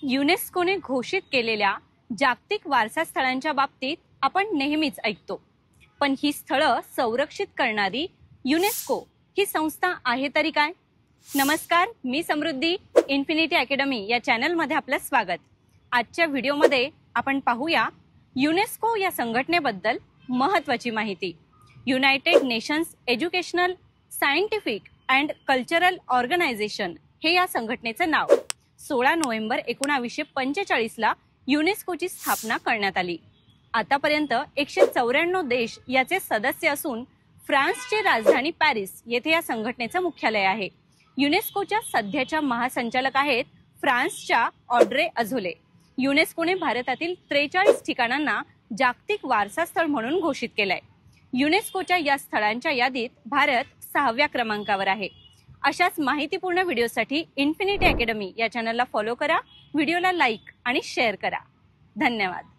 युनेस्कोने घोषित केलेल्या जागतिक वारसा स्थळांच्या बाबतीत आपण नेहमीच ऐकतो, पण ही स्थळं संरक्षित करणारी युनेस्को ही संस्था आहे तरी काय? नमस्कार, मी समृद्धी. इन्फिनिटी अकॅडमी या चॅनलमध्ये आपलं स्वागत. आजच्या व्हिडिओमध्ये आपण पाहूया युनेस्को या संघटनेबद्दल महत्त्वाची माहिती. United Nations Educational, Scientific and Cultural Organisation हे या संघटनेचं नाव. 16 नोव्हेंबर 1945 ला युनेस्कोची स्थापना करण्यात आली. आतापर्यंत 194 देश याचे सदस्य असून फ्रान्सची राजधानी पॅरिस येथे या संघटनेचं मुख्यालय आहे. युनेस्कोच्या सध्याच्या महासंचालक आहेत फ्रान्सच्या ऑड्रे अझोले. युनेस्कोने भारतातील 43 ठिकाणांना जागतिक वारसा स्थळ म्हणून घोषित केलंय. युनेस्कोच्या या स्थळांच्या यादीत भारत 6व्या क्रमांकावर आहे. अशाच माहितीपूर्ण व्हिडिओसाठी इन्फिनिटी अकॅडमी या चॅनलला फॉलो करा, व्हिडिओला लाईक आणि शेअर करा. धन्यवाद.